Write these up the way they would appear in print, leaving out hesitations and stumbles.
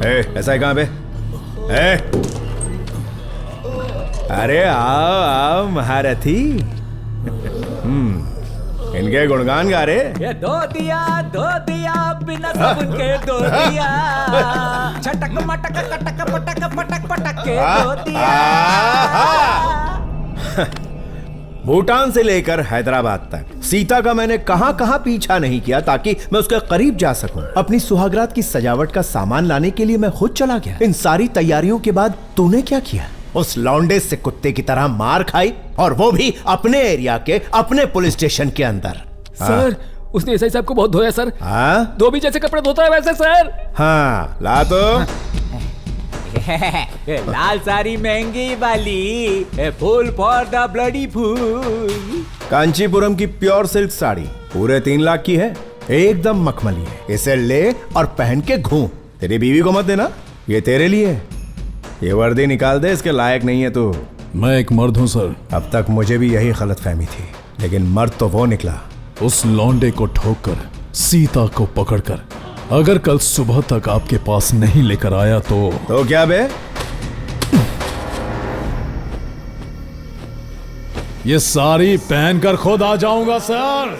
ऐसा है कहाँ पे? अरे आओ आओ महारथी। इनके गुणगान गा रे। ये दो दिया बिना साबुन के दो दिया, छटक मटक कटक पटक पटक पटक के दो दिया। भूटान से लेकर हैदराबाद तक सीता का मैंने कहां कहां पीछा नहीं किया ताकि मैं उसके करीब जा सकूं। अपनी सुहागरात की सजावट का सामान लाने के लिए मैं खुद चला गया। इन सारी तैयारियों के बाद तूने क्या किया? उस लौंडे से कुत्ते की तरह मार खाई, और वो भी अपने एरिया के अपने पुलिस स्टेशन के अंदर। सर उसने एसआई साहब को बहुत धोया सर। हाँ? धोबी जैसे कपड़े धोता है वैसे सर। हाँ ला तो। लाल साड़ी महंगी वाली, fool for the bloody fool. Kanchipuram की प्योर सिल्क साड़ी पूरे 3 लाख की है, एकदम मखमली है। इसे ले और पहन के घूम। तेरी बीवी को मत देना, ये तेरे लिए है। ये वर्दी निकाल दे, इसके लायक नहीं है तू। मैं एक मर्द हूँ सर। अब तक मुझे भी यही गलतफहमी थी, लेकिन मर्द तो वो निकला। उस लौंडे को ठोककर, सीता को पकड़कर अगर कल सुबह तक आपके पास नहीं लेकर आया तो क्या बे? ये साड़ी पहनकर खुद आ जाऊंगा sir.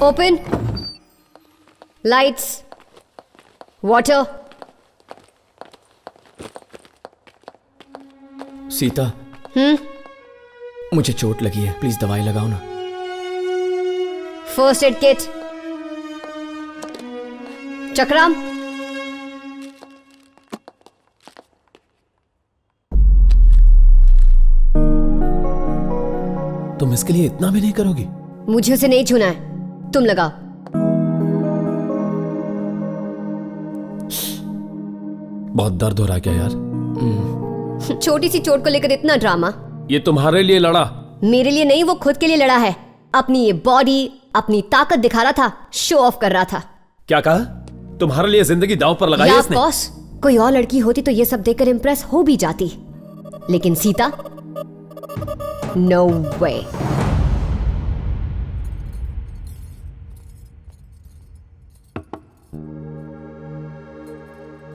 Open lights, water. Sita, मुझे चोट लगी है, प्लीज दवाई लगाओ ना। First aid kit. चक्राम। तुम इसके लिए इतना भी नहीं करोगी? मुझे उसे नहीं छूना है, तुम लगाओ। बहुत दर्द हो रहा है क्या यार? छोटी सी चोट को लेकर इतना ड्रामा। ये तुम्हारे लिए लड़ा? मेरे लिए नहीं, वो खुद के लिए लड़ा है। अपनी ये बॉडी, अपनी ताकत दिखा रहा था, शो ऑफ कर रहा था। क्या कहा? तुम्हारे लिए जिंदगी दांव पर लगाई है इसने? बॉस, कोई और लड़की होती तो ये सब देखकर इंप्रेस हो भी जाती, लेकिन सीता, नो वे।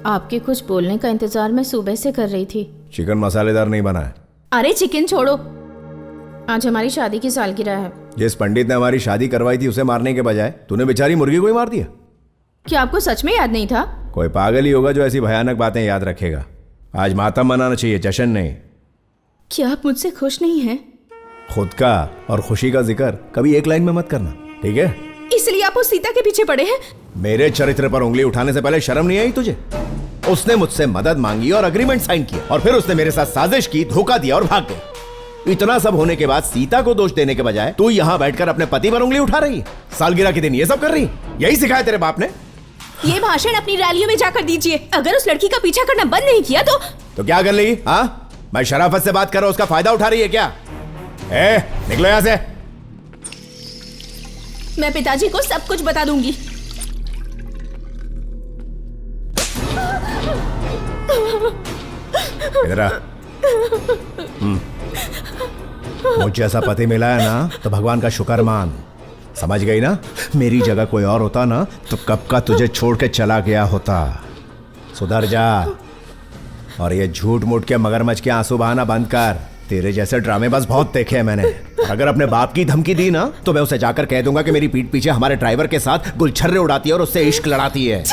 आपके कुछ बोलने का इंतजार मैं सुबह से कर रही थी। चिकन मसालेदार नहीं बना है। अरे चिकन छोड़ो, आज हमारी शादी की सालगिरह है। जिस पंडित ने हमारी शादी करवाई थी उसे मारने के बजाय तूने बेचारी मुर्गी को ही मार दिया। क्या आपको सच में याद नहीं था? कोई पागल ही होगा जो ऐसी भयानक बातें याद रखेगा। आज मातम मनाना चाहिए, जश्न नहीं। क्या आप मुझसे खुश नहीं हैं? खुद का और खुशी का जिक्र कभी एक लाइन में मत करना, ठीक है? इसलिए आप उस सीता के पीछे पड़े हैं? मेरे चरित्र पर उंगली उठाने से पहले शर्म नहीं आई तुझे? उसने मुझसे मदद मांगी और अग्रीमेंट साइन किया, और फिर उसने मेरे साथ साजिश की, धोखा दिया और भाग गई। इतना सब होने के बाद सीता को दोष देने के बजाय तू यहाँ बैठकर अपने पति पर उंगली उठा रही है। सालगिरह के दिन ये सब कर रही? यही सिखाया तेरे बाप ने? ये भाषण अपनी रैलियों में जाकर दीजिए। अगर उस लड़की का पीछा करना बंद नहीं किया तो क्या कर ली? हाँ, मैं शराफत से बात कर रहा हूं, उसका फायदा उठा रही है क्या? निकलो यहां से। मैं पिताजी को सब कुछ बता दूंगी। इधर आ। मुझे जैसा पति मिला है ना तो भगवान का शुक्र मान। समझ गई ना? मेरी जगह कोई और होता ना तो कब का तुझे छोड़ के चला गया होता। सुधर जा और ये झूठ मूठ के मगरमच्छ के आंसू बहाना बंद कर। तेरे जैसे ड्रामे बस बहुत देखे हैं मैंने। अगर अपने बाप की धमकी दी ना तो मैं उसे जाकर कह दूंगा कि मेरी पीठ पीछे हमारे ड्राइवर के साथ गुलछर्रे उड़ाती है और उससे इश्क लड़ाती है।